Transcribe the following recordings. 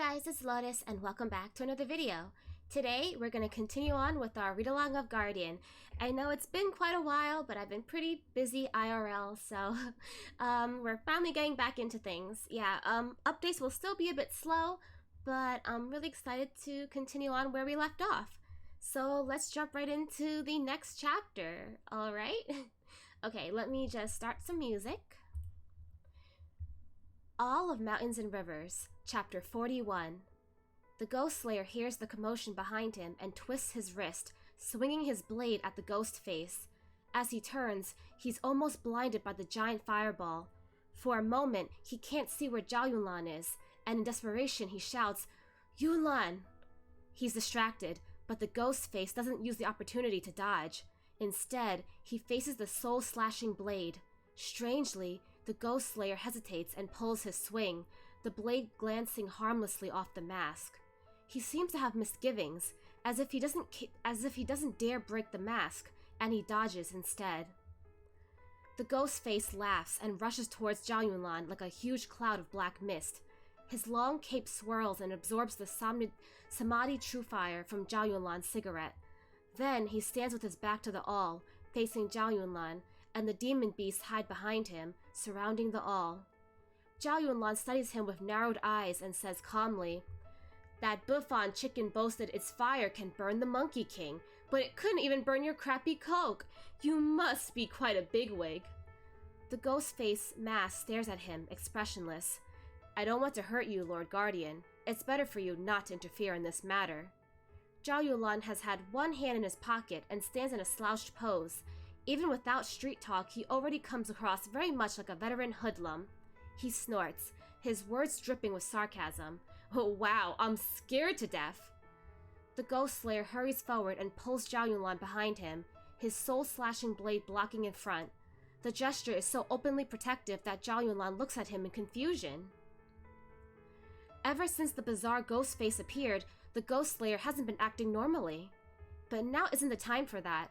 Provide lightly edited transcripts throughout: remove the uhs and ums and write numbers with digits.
guys, it's Lotus and welcome back to another video. Today we're going to continue on with our read-along of Guardian. I know it's been quite a while, but I've been pretty busy IRL, so we're finally getting back into things. Yeah, updates will still be a bit slow, but I'm really excited to continue on where we left off. So let's jump right into the next chapter, alright? Okay, let me just start some music. All of Mountains and Rivers, Chapter 41. The Ghost Slayer hears the commotion behind him and twists his wrist, swinging his blade at the ghost face. As he turns, he's almost blinded by the giant fireball. For a moment, he can't see where Zhao Yunlan is, and in desperation he shouts, "Yunlan!" He's distracted, but the ghost face doesn't use the opportunity to dodge. Instead, he faces the soul-slashing blade. Strangely, the Ghost Slayer hesitates and pulls his swing, the blade glancing harmlessly off the mask. He seems to have misgivings, as if he doesn't dare break the mask, and he dodges instead. The ghost face laughs and rushes towards Zhao Yunlan like a huge cloud of black mist. His long cape swirls and absorbs the samadhi true fire from Zhao Yunlan's cigarette. Then he stands with his back to the all, facing Zhao Yunlan, and the demon beasts hide behind him, surrounding the all. Zhao Yunlan studies him with narrowed eyes and says calmly, "That Buffon chicken boasted its fire can burn the Monkey King, but it couldn't even burn your crappy Coke. You must be quite a bigwig." The ghost face mask stares at him, expressionless. "I don't want to hurt you, Lord Guardian. It's better for you not to interfere in this matter." Zhao Yunlan has had one hand in his pocket and stands in a slouched pose. Even without street talk, he already comes across very much like a veteran hoodlum. He snorts, his words dripping with sarcasm. "Oh wow, I'm scared to death." The Ghost Slayer hurries forward and pulls Zhao Yunlan behind him, his soul-slashing blade blocking in front. The gesture is so openly protective that Zhao Yunlan looks at him in confusion. Ever since the bizarre ghost face appeared, the Ghost Slayer hasn't been acting normally. But now isn't the time for that.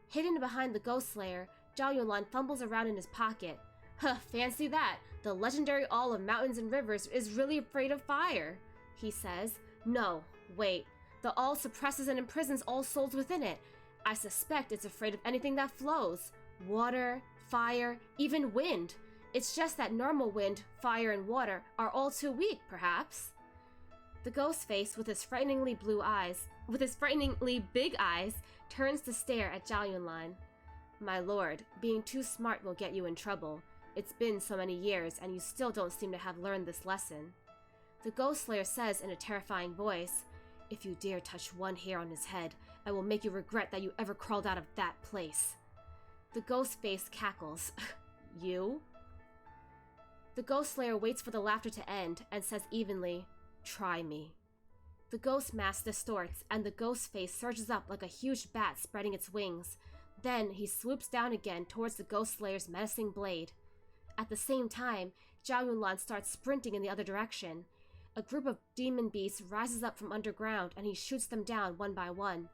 Hidden behind the Ghost Slayer, Zhao Yunlan fumbles around in his pocket. "Huh, fancy that! The legendary All of Mountains and Rivers is really afraid of fire," he says. "No, wait. The All suppresses and imprisons all souls within it. I suspect it's afraid of anything that flows. Water, fire, even wind. It's just that normal wind, fire, and water are all too weak, perhaps." The ghost face, with his frighteningly big eyes, turns to stare at Zhao Yunlan. "My lord, being too smart will get you in trouble. It's been so many years, and you still don't seem to have learned this lesson." The Ghost Slayer says in a terrifying voice, "If you dare touch one hair on his head, I will make you regret that you ever crawled out of that place." The ghost face cackles. "You?" The Ghost Slayer waits for the laughter to end and says evenly, "Try me." The ghost mask distorts, and the ghost face surges up like a huge bat spreading its wings. Then he swoops down again towards the Ghost Slayer's menacing blade. At the same time, Zhao Yunlan starts sprinting in the other direction. A group of demon beasts rises up from underground, and he shoots them down one by one.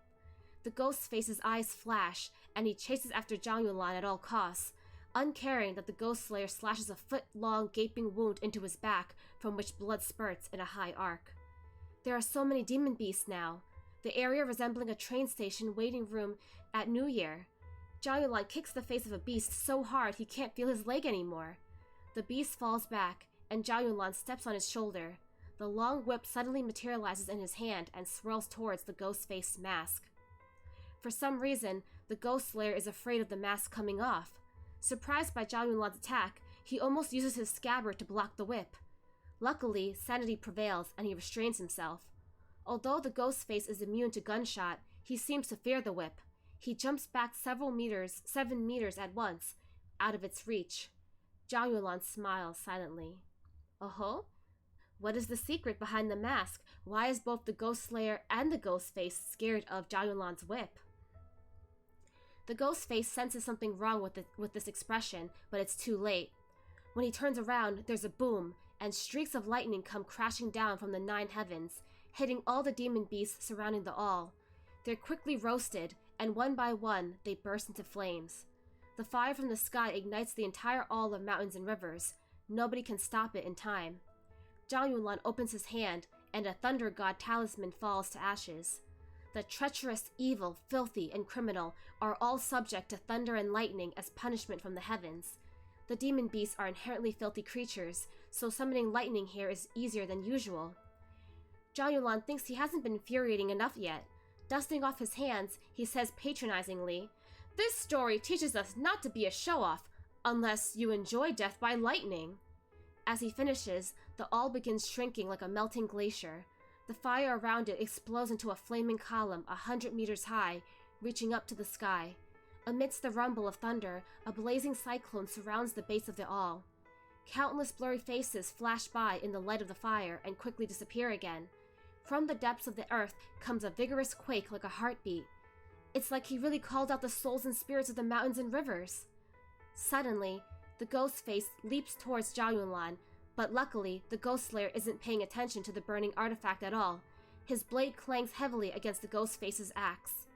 The ghost face's eyes flash, and he chases after Zhao Yunlan at all costs, uncaring that the Ghost Slayer slashes a foot-long gaping wound into his back from which blood spurts in a high arc. There are so many demon beasts now, the area resembling a train station waiting room at New Year. Zhao Yunlan kicks the face of a beast so hard he can't feel his leg anymore. The beast falls back, and Zhao Yunlan steps on his shoulder. The long whip suddenly materializes in his hand and swirls towards the ghost face mask. For some reason, the Ghost Slayer is afraid of the mask coming off. Surprised by Zhao Yunlan's attack, he almost uses his scabbard to block the whip. Luckily, sanity prevails and he restrains himself. Although the ghost face is immune to gunshot, he seems to fear the whip. He jumps back 7 meters at once, out of its reach. Zhao Yunlan smiles silently. "Oh-ho? What is the secret behind the mask? Why is both the Ghost Slayer and the ghost face scared of Zhao Yunlan's whip?" The ghost face senses something wrong with this expression, but it's too late. When he turns around, there's a boom, and streaks of lightning come crashing down from the 9 heavens, hitting all the demon beasts surrounding the all. They're quickly roasted, and one by one, they burst into flames. The fire from the sky ignites the entire all of Mountains and Rivers. Nobody can stop it in time. Zhao Yunlan opens his hand, and a thunder god talisman falls to ashes. The treacherous, evil, filthy, and criminal are all subject to thunder and lightning as punishment from the heavens. The demon beasts are inherently filthy creatures, so summoning lightning here is easier than usual. Zhao Yunlan thinks he hasn't been infuriating enough yet. Dusting off his hands, he says patronizingly, "This story teaches us not to be a show-off, unless you enjoy death by lightning." As he finishes, the all begins shrinking like a melting glacier. The fire around it explodes into a flaming column 100 meters high, reaching up to the sky. Amidst the rumble of thunder, a blazing cyclone surrounds the base of the all. Countless blurry faces flash by in the light of the fire and quickly disappear again. From the depths of the earth comes a vigorous quake like a heartbeat. It's like he really called out the souls and spirits of the mountains and rivers. Suddenly, the ghost face leaps towards Zhao Yunlan, but luckily, the Ghost Slayer isn't paying attention to the burning artifact at all. His blade clangs heavily against the ghost face's axe.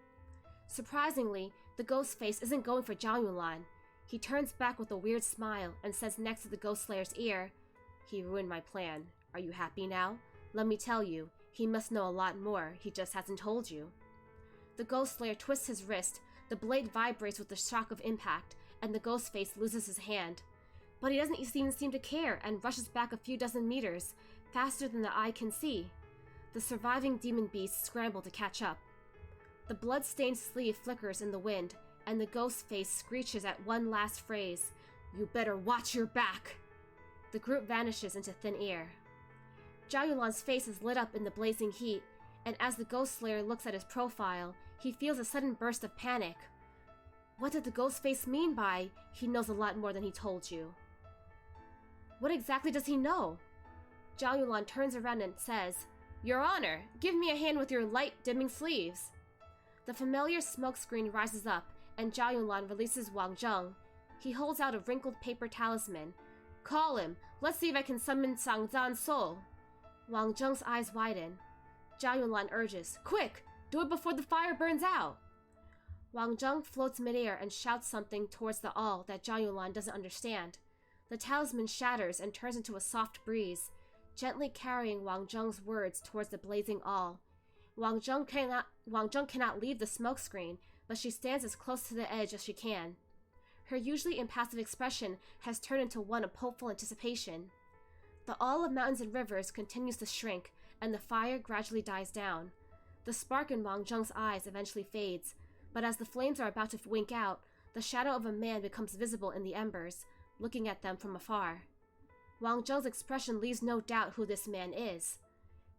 Surprisingly, the ghost face isn't going for Zhao Yunlan. He turns back with a weird smile and says next to the Ghost Slayer's ear, "He ruined my plan. Are you happy now? Let me tell you, he must know a lot more, he just hasn't told you." The Ghost Slayer twists his wrist, the blade vibrates with the shock of impact, and the ghost face loses his hand. But he doesn't even seem to care and rushes back a few dozen meters, faster than the eye can see. The surviving demon beasts scramble to catch up. The blood-stained sleeve flickers in the wind, and the ghost face screeches at one last phrase, "You better watch your back!" The group vanishes into thin air. Zhao Yunlan's face is lit up in the blazing heat, and as the Ghost Slayer looks at his profile, he feels a sudden burst of panic. What did the ghost face mean by, "He knows a lot more than he told you"? What exactly does he know? Zhao Yunlan turns around and says, "Your Honor, give me a hand with your light-dimming sleeves." The familiar smokescreen rises up, and Zhao Yunlan releases Wang Zheng. He holds out a wrinkled paper talisman. "Call him. Let's see if I can summon Sang Zan's soul." Wang Zheng's eyes widen. Zhao Yunlan urges, "Quick! Do it before the fire burns out!" Wang Zheng floats midair and shouts something towards the all that Zhao Yunlan doesn't understand. The talisman shatters and turns into a soft breeze, gently carrying Wang Zheng's words towards the blazing all. Wang Zheng cannot leave the smokescreen, but she stands as close to the edge as she can. Her usually impassive expression has turned into one of hopeful anticipation. The all of mountains and rivers continues to shrink, and the fire gradually dies down. The spark in Wang Zheng's eyes eventually fades, but as the flames are about to wink out, the shadow of a man becomes visible in the embers, looking at them from afar. Wang Zheng's expression leaves no doubt who this man is.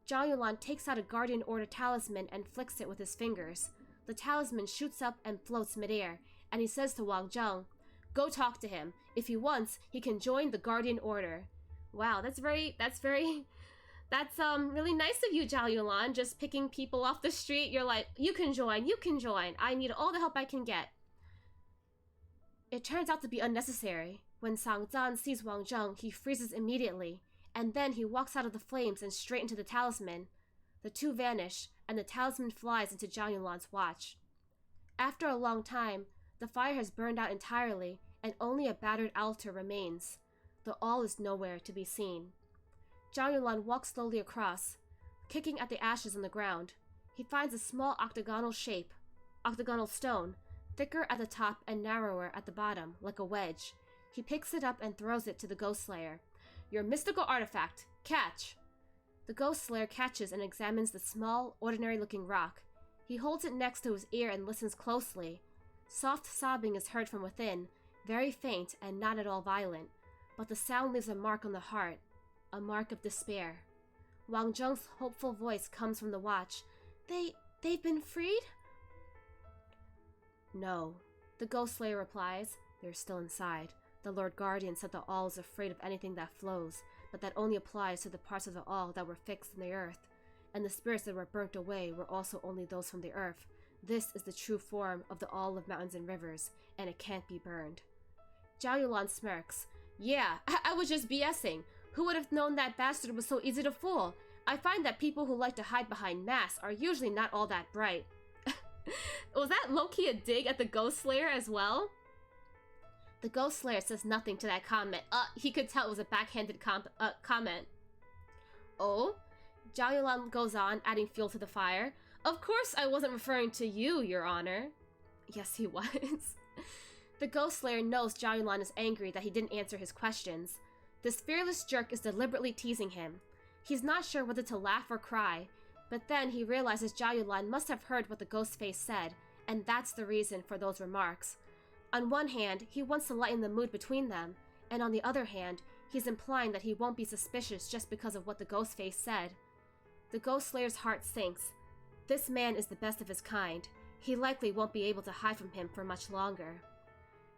Zhao Yunlan takes out a Guardian Order talisman and flicks it with his fingers. The talisman shoots up and floats midair, and he says to Wang Zheng, "Go talk to him. If he wants, he can join the Guardian Order." Wow, that's really nice of you, Zhao Yunlan, just picking people off the street. You're like, you can join. I need all the help I can get. It turns out to be unnecessary. When Sang Zan sees Wang Zheng, he freezes immediately, and then he walks out of the flames and straight into the talisman. The two vanish, and the talisman flies into Zhao Yunlan's watch. After a long time, the fire has burned out entirely, and only a battered altar remains. The all is nowhere to be seen. Zhao Yunlan walks slowly across, kicking at the ashes on the ground. He finds a small octagonal stone, thicker at the top and narrower at the bottom, like a wedge. He picks it up and throws it to the Ghost Slayer. "Your mystical artifact. Catch!" The Ghost Slayer catches and examines the small, ordinary-looking rock. He holds it next to his ear and listens closely. Soft sobbing is heard from within, very faint and not at all violent, but the sound leaves a mark on the heart, a mark of despair. Wang Zheng's hopeful voice comes from the watch. They've been freed?" "No," the Ghost Slayer replies. "They're still inside. The Lord Guardian said the all is afraid of anything that flows, but that only applies to the parts of the all that were fixed in the earth. And the spirits that were burnt away were also only those from the earth. This is the true form of the all of mountains and rivers, and it can't be burned." Zhao Yunlan smirks. "Yeah, I was just BSing. Who would have known that bastard was so easy to fool? I find that people who like to hide behind masks are usually not all that bright." Was that low-key a dig at the Ghost Slayer as well? The Ghost Slayer says nothing to that comment. He could tell it was a backhanded comment. "Oh? Zhao Yulan goes on, adding fuel to the fire. Of course I wasn't referring to you, Your Honor. Yes, he was. The Ghost Slayer knows Zhao Yulan is angry that he didn't answer his questions. This fearless jerk is deliberately teasing him. He's not sure whether to laugh or cry, but then he realizes Zhao Yulan must have heard what the ghost face said, and that's the reason for those remarks. On one hand, he wants to lighten the mood between them, and on the other hand, he's implying that he won't be suspicious just because of what the ghost face said. The Ghost Slayer's heart sinks. This man is the best of his kind. He likely won't be able to hide from him for much longer.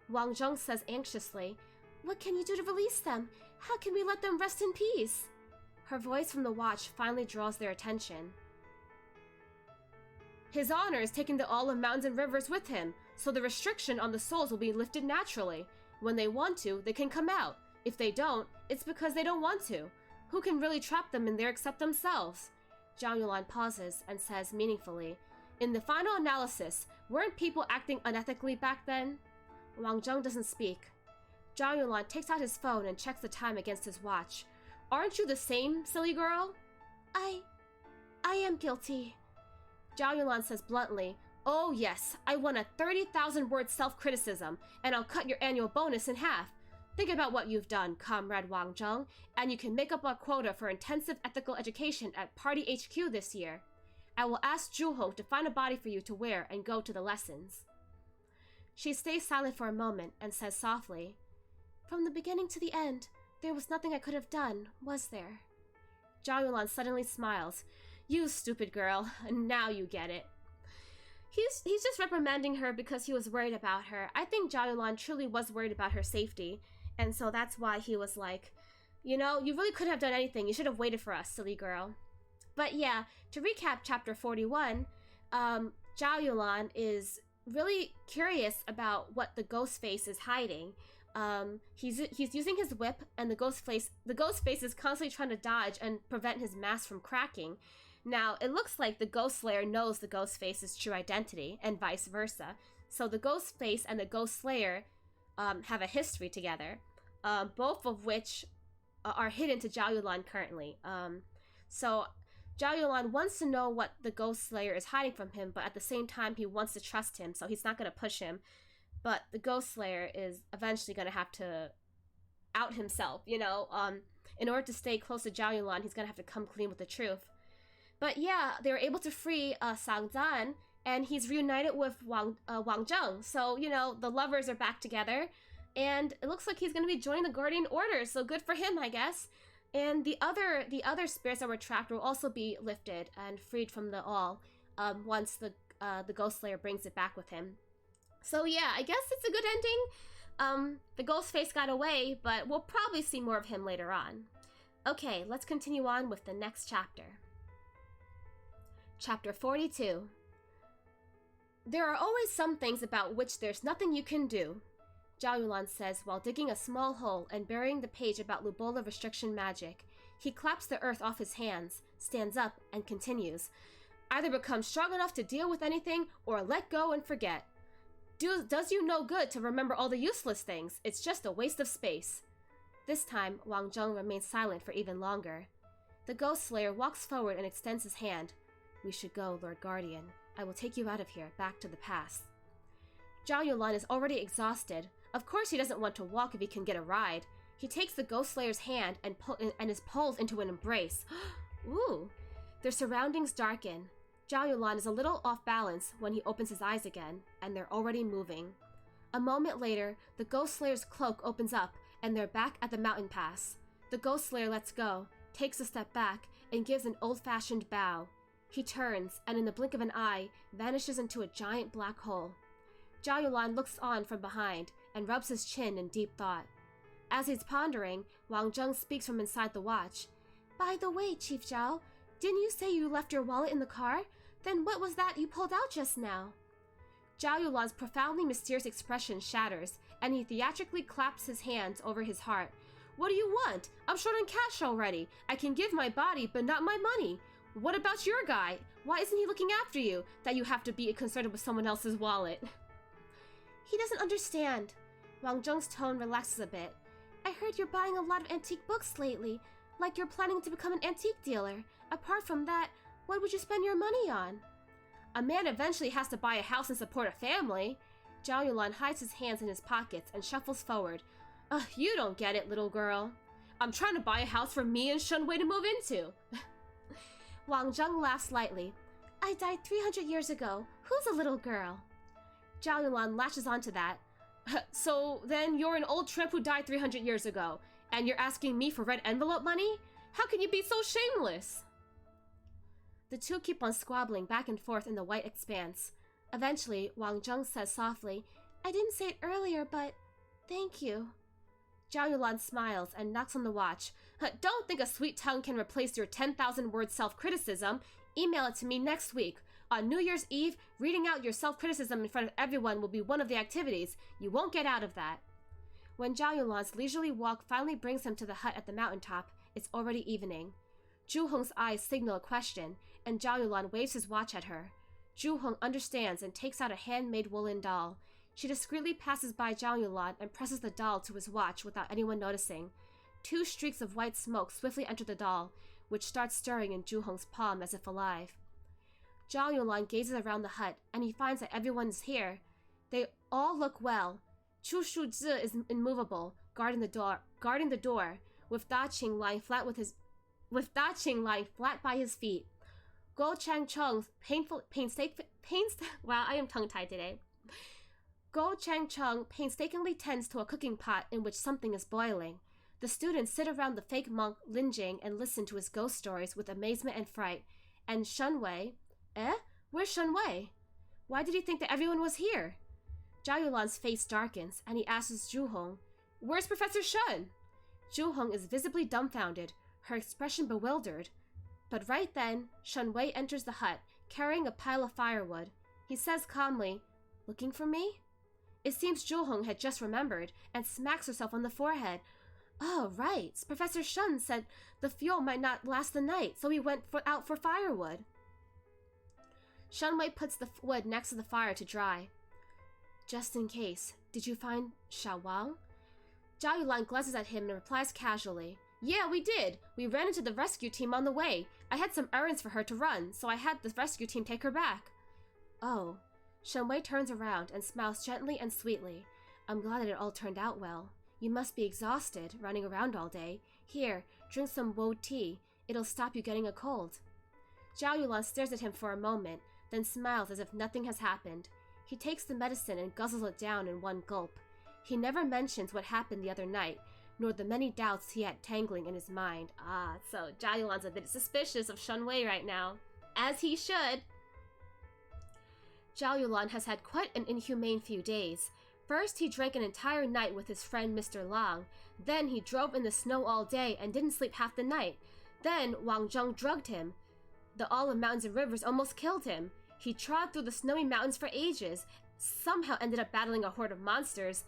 Wang Zheng says anxiously, "What can you do to release them? How can we let them rest in peace?" Her voice from the watch finally draws their attention. His Honor is taking the all of mountains and rivers with him, so the restriction on the souls will be lifted naturally. When they want to, they can come out. If they don't, it's because they don't want to. Who can really trap them in there except themselves? Zhao Yulan pauses and says meaningfully, "In the final analysis, weren't people acting unethically back then?" Wang Zheng doesn't speak. Zhao Yulan takes out his phone and checks the time against his watch. "Aren't you the same, silly girl?" I am guilty." Zhao Yulan says bluntly, "Oh yes, I want a 30,000-word self-criticism, and I'll cut your annual bonus in half. Think about what you've done, Comrade Wang Zheng, and you can make up our quota for intensive ethical education at Party HQ this year. I will ask Zhu to find a body for you to wear and go to the lessons." She stays silent for a moment and says softly, "From the beginning to the end, there was nothing I could have done, was there?" Zhao Yulan suddenly smiles. "You stupid girl, now you get it." He's just reprimanding her because he was worried about her. I think Zhao Yulan truly was worried about her safety, and so that's why he was like, "You know, you really couldn't have done anything. You should have waited for us, silly girl." But yeah, to recap chapter 41, Zhao Yulan is really curious about what the ghost face is hiding. He's using his whip, and the ghost face is constantly trying to dodge and prevent his mask from cracking. Now, it looks like the Ghost Slayer knows the ghost face's true identity, and vice versa. So the ghost face and the Ghost Slayer have a history together, both of which are hidden to Zhao Yulan currently. So Zhao Yulan wants to know what the Ghost Slayer is hiding from him, but at the same time, he wants to trust him, so he's not going to push him. But the Ghost Slayer is eventually going to have to out himself, you know? In order to stay close to Zhao Yulan, he's going to have to come clean with the truth. But yeah, they were able to free Sang Zan, and he's reunited with Wang Zheng. So, you know, the lovers are back together, and it looks like he's going to be joining the Guardian Order, so good for him, I guess. And the other spirits that were trapped will also be lifted and freed from the all once the Ghost Slayer brings it back with him. So yeah, I guess it's a good ending. The ghost face got away, but we'll probably see more of him later on. Okay, let's continue on with the next chapter. Chapter 42. There are always some things about which there's nothing you can do, Zhao Yulan says while digging a small hole and burying the page about Lubola restriction magic. He claps the earth off his hands, stands up, and continues. Either become strong enough to deal with anything, or let go and forget. Does you no good to remember all the useless things. It's just a waste of space. This time, Wang Zheng remains silent for even longer. The Ghost Slayer walks forward and extends his hand. We should go, Lord Guardian. I will take you out of here, back to the past. Zhao Yulan is already exhausted. Of course he doesn't want to walk if he can get a ride. He takes the Ghost Slayer's hand and is pulled into an embrace. Ooh! Their surroundings darken. Zhao Yulan is a little off balance when he opens his eyes again, and they're already moving. A moment later, the Ghost Slayer's cloak opens up, and they're back at the mountain pass. The Ghost Slayer lets go, takes a step back, and gives an old-fashioned bow. He turns, and in the blink of an eye, vanishes into a giant black hole. Zhao Yulan looks on from behind, and rubs his chin in deep thought. As he's pondering, Wang Zheng speaks from inside the watch. By the way, Chief Zhao, didn't you say you left your wallet in the car? Then what was that you pulled out just now? Zhao Yulan's profoundly mysterious expression shatters, and he theatrically claps his hands over his heart. What do you want? I'm short on cash already. I can give my body, but not my money. What about your guy? Why isn't he looking after you, that you have to be concerned with someone else's wallet? He doesn't understand. Wang Zheng's tone relaxes a bit. I heard you're buying a lot of antique books lately, like you're planning to become an antique dealer. Apart from that, what would you spend your money on? A man eventually has to buy a house and support a family. Zhao Yulan hides his hands in his pockets and shuffles forward. You don't get it, little girl. I'm trying to buy a house for me and Shunwei to move into. Wang Zheng laughs lightly. I died 300 years ago. Who's a little girl? Zhao Yulan latches onto that. So then you're an old tramp who died 300 years ago, and you're asking me for red envelope money? How can you be so shameless? The two keep on squabbling back and forth in the white expanse. Eventually, Wang Zheng says softly, I didn't say it earlier, but thank you. Zhao Yulan smiles and knocks on the watch. Don't think a sweet tongue can replace your 10,000-word self-criticism. Email it to me next week. On New Year's Eve, reading out your self-criticism in front of everyone will be one of the activities. You won't get out of that. When Zhao Yulan's leisurely walk finally brings him to the hut at the mountaintop, it's already evening. Zhu Hong's eyes signal a question, and Zhao Yulan waves his watch at her. Zhu Hong understands and takes out a handmade woolen doll. She discreetly passes by Zhao Yulan and presses the doll to his watch without anyone noticing. 2 streaks of white smoke swiftly enter the doll, which starts stirring in Zhu Hong's palm as if alive. Zhao Yulan gazes around the hut, and he finds that everyone is here. They all look well. Chu Shuzi is immovable, guarding the door, with Da Qing lying flat by his feet. Guo Changcheng wow, I am tongue-tied today. Guo Changcheng painstakingly tends to a cooking pot in which something is boiling. The students sit around the fake monk Lin Jing and listen to his ghost stories with amazement and fright. And Shunwei? Where's Shunwei? Why did he think that everyone was here? Zhao Yulan's face darkens, and he asks Zhu Hong, Where's Professor Shun? Zhu Hong is visibly dumbfounded, her expression bewildered. But right then, Shunwei enters the hut, carrying a pile of firewood. He says calmly, Looking for me? It seems Zhu Hong had just remembered, and smacks herself on the forehead. Oh, right. Professor Shun said the fuel might not last the night, so he went out for firewood. Shunwei puts the wood next to the fire to dry. Just in case, did you find Xiao Wang? Zhao Yulan glances at him and replies casually. Yeah, we did. We ran into the rescue team on the way. I had some errands for her to run, so I had the rescue team take her back. Oh. Shunwei turns around and smiles gently and sweetly. I'm glad that it all turned out well. You must be exhausted, running around all day. Here, drink some wo tea. It'll stop you getting a cold. Zhao Yulan stares at him for a moment, then smiles as if nothing has happened. He takes the medicine and guzzles it down in one gulp. He never mentions what happened the other night, nor the many doubts he had tangling in his mind. So Zhao Yulan's a bit suspicious of Shunwei right now. As he should. Zhao Yulan has had quite an inhumane few days. First, he drank an entire night with his friend Mr. Lang. Then he drove in the snow all day and didn't sleep half the night. Then Wang Zheng drugged him. The olive mountains and rivers almost killed him. He trod through the snowy mountains for ages, somehow ended up battling a horde of monsters.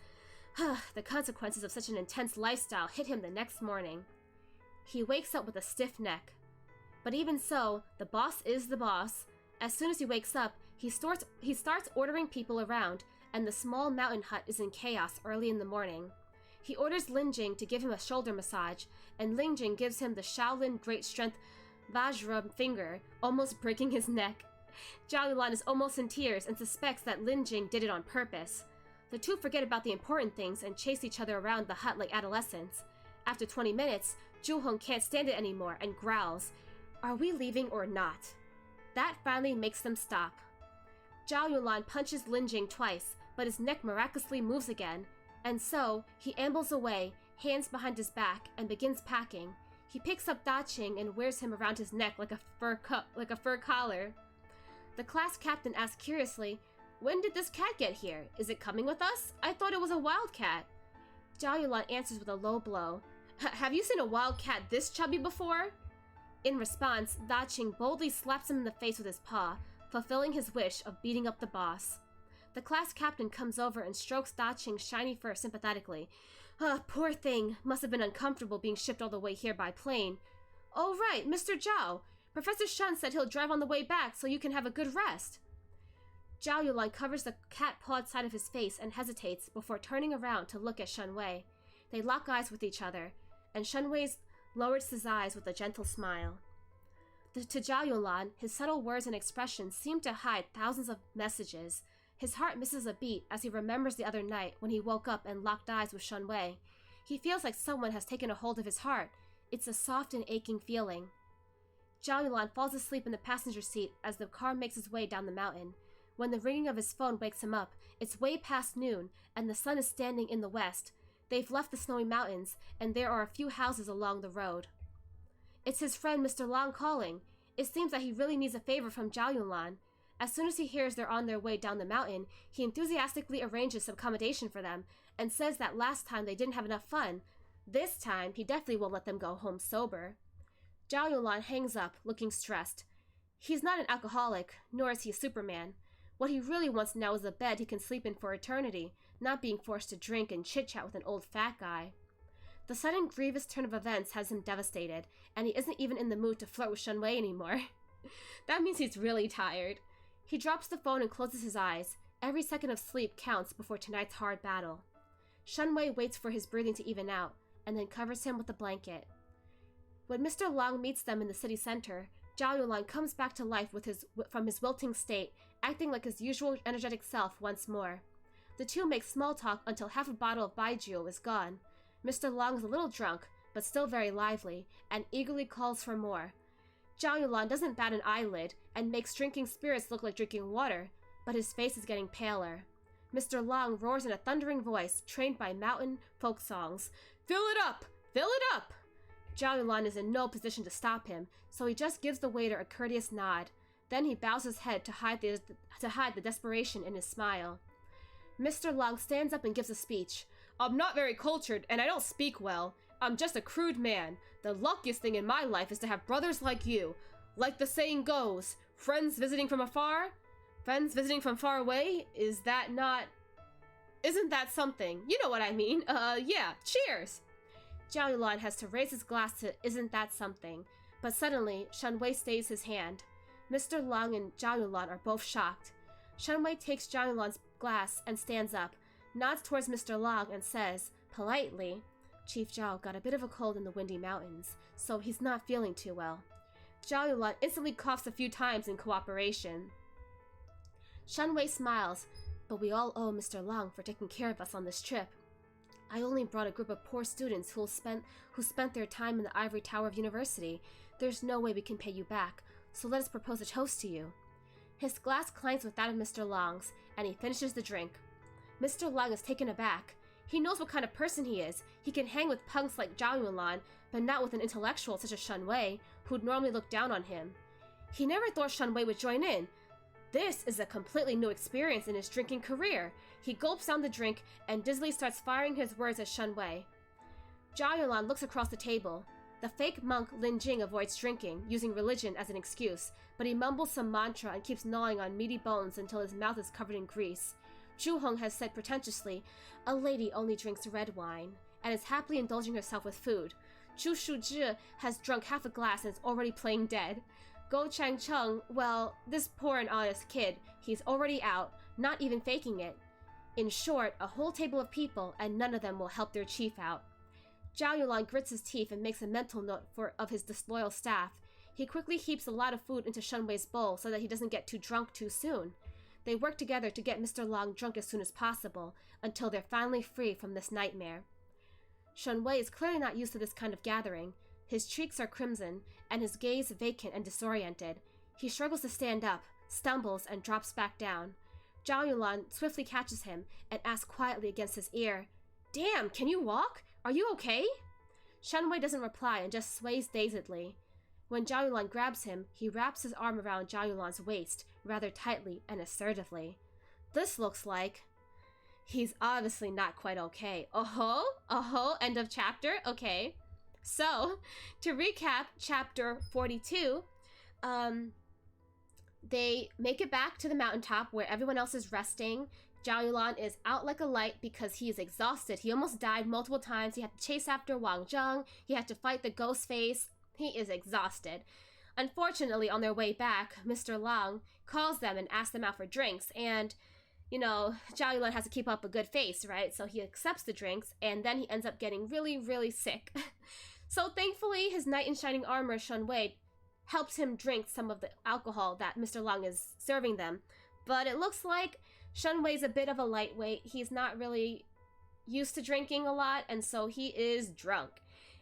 The consequences of such an intense lifestyle hit him the next morning. He wakes up with a stiff neck. But even so, the boss is the boss. As soon as he wakes up, he starts ordering people around, and the small mountain hut is in chaos early in the morning. He orders Lin Jing to give him a shoulder massage, and Lin Jing gives him the Shaolin Great Strength Vajra finger, almost breaking his neck. Zhao Yulan is almost in tears and suspects that Lin Jing did it on purpose. The two forget about the important things and chase each other around the hut like adolescents. After 20 minutes, Zhu Hong can't stand it anymore and growls, Are we leaving or not? That finally makes them stop. Zhao Yulan punches Lin Jing twice, but his neck miraculously moves again, and so he ambles away, hands behind his back, and begins packing. He picks up Da Qing and wears him around his neck like a fur collar. The class captain asks curiously, When did this cat get here? Is it coming with us? I thought it was a wild cat. Zhao Yulan answers with a low blow. Have you seen a wild cat this chubby before? In response, Da Qing boldly slaps him in the face with his paw, fulfilling his wish of beating up the boss. The class captain comes over and strokes Da Qing's shiny fur sympathetically. Poor thing. Must have been uncomfortable being shipped all the way here by plane. Oh right, Mr. Zhao. Professor Shun said he'll drive on the way back so you can have a good rest. Zhao Yulan covers the cat-pawed side of his face and hesitates before turning around to look at Shunwei. They lock eyes with each other, and Shunwei lowers his eyes with a gentle smile. To Zhao Yunlan, his subtle words and expressions seem to hide thousands of messages. His heart misses a beat as he remembers the other night when he woke up and locked eyes with Shen Wei. He feels like someone has taken a hold of his heart. It's a soft and aching feeling. Zhao Yunlan falls asleep in the passenger seat as the car makes its way down the mountain. When the ringing of his phone wakes him up, it's way past noon, and the sun is standing in the west. They've left the snowy mountains, and there are a few houses along the road. It's his friend Mr. Long calling. It seems that he really needs a favor from Zhao Yunlan. As soon as he hears they're on their way down the mountain, he enthusiastically arranges some accommodation for them, and says that last time they didn't have enough fun. This time, he definitely will let them go home sober. Zhao Yunlan hangs up, looking stressed. He's not an alcoholic, nor is he Superman. What he really wants now is a bed he can sleep in for eternity, not being forced to drink and chit-chat with an old fat guy. The sudden grievous turn of events has him devastated, and he isn't even in the mood to flirt with Shen Wei anymore. That means he's really tired. He drops the phone and closes his eyes. Every second of sleep counts before tonight's hard battle. Shen Wei waits for his breathing to even out, and then covers him with a blanket. When Mr. Long meets them in the city center, Zhao Yunlan comes back to life from his wilting state, acting like his usual energetic self once more. The two make small talk until half a bottle of baijiu is gone. Mr. Long is a little drunk, but still very lively, and eagerly calls for more. Zhao Yunlan doesn't bat an eyelid, and makes drinking spirits look like drinking water, but his face is getting paler. Mr. Long roars in a thundering voice, trained by mountain folk songs. "Fill it up! Fill it up!" Zhao Yunlan is in no position to stop him, so he just gives the waiter a courteous nod. Then he bows his head to hide the desperation in his smile. Mr. Long stands up and gives a speech. "I'm not very cultured, and I don't speak well. I'm just a crude man. The luckiest thing in my life is to have brothers like you. Like the saying goes, friends visiting from afar? Friends visiting from far away? Isn't that something? You know what I mean. Yeah, cheers!" Zhao Yunlan has to raise his glass to "isn't that something," but suddenly, Shen Wei stays his hand. Mr. Long and Zhao Yunlan are both shocked. Shen Wei takes Zhao Yunlan's glass and stands up, nods towards Mr. Long and says, politely, "Chief Zhao got a bit of a cold in the Windy Mountains, so he's not feeling too well." Zhao Yunlan instantly coughs a few times in cooperation. Shen Wei smiles, "But we all owe Mr. Long for taking care of us on this trip. I only brought a group of poor students who spent their time in the ivory tower of university. There's no way we can pay you back, so let us propose a toast to you." His glass clanks with that of Mr. Long's, and he finishes the drink. Mr. Long is taken aback. He knows what kind of person he is. He can hang with punks like Zhao Yunlan, but not with an intellectual such as Shen Wei, who'd normally look down on him. He never thought Shen Wei would join in. This is a completely new experience in his drinking career. He gulps down the drink and dizzily starts firing his words at Shen Wei. Zhao Yunlan looks across the table. The fake monk Lin Jing avoids drinking, using religion as an excuse, but he mumbles some mantra and keeps gnawing on meaty bones until his mouth is covered in grease. Zhu Hong has said pretentiously, "A lady only drinks red wine," and is happily indulging herself with food. Zhu Shuzhi has drunk half a glass and is already playing dead. Go Changcheng, well, this poor and honest kid, he's already out, not even faking it. In short, a whole table of people, and none of them will help their chief out. Zhao Yunlan grits his teeth and makes a mental note of his disloyal staff. He quickly heaps a lot of food into Shen Wei's bowl so that he doesn't get too drunk too soon. They work together to get Mr. Long drunk as soon as possible, until they're finally free from this nightmare. Shen Wei is clearly not used to this kind of gathering. His cheeks are crimson, and his gaze vacant and disoriented. He struggles to stand up, stumbles, and drops back down. Zhao Yunlan swiftly catches him and asks quietly against his ear, "Damn, can you walk? Are you okay?" Shen Wei doesn't reply and just sways dazedly. When Zhao Yunlan grabs him, he wraps his arm around Zhao Yunlan's waist, rather tightly and assertively. This looks like... He's obviously not quite okay. End of chapter? Okay. So, to recap chapter 42, they make it back to the mountaintop where everyone else is resting. Zhao Yunlan is out like a light because he is exhausted. He almost died multiple times. He had to chase after Wang Zheng. He had to fight the ghost face. He is exhausted. Unfortunately, on their way back, Mr. Long calls them and asks them out for drinks. And, you know, Zhao Yunlan has to keep up a good face, right? So he accepts the drinks, and then he ends up getting really, really sick. So thankfully, his knight in shining armor, Shen Wei, helps him drink some of the alcohol that Mr. Long is serving them. But it looks like Shenwei's a bit of a lightweight. He's not really used to drinking a lot, and so he is drunk.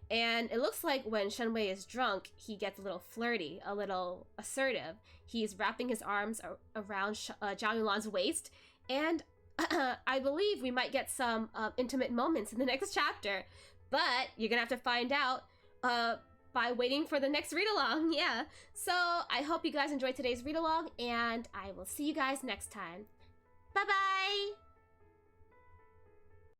And it looks like when Shenwei is drunk, he gets a little flirty, a little assertive. He's wrapping his arms around Zhao Yunlan's waist, and I believe we might get some intimate moments in the next chapter. But you're gonna have to find out by waiting for the next read-along, yeah. So I hope you guys enjoyed today's read-along, and I will see you guys next time. Bye-bye!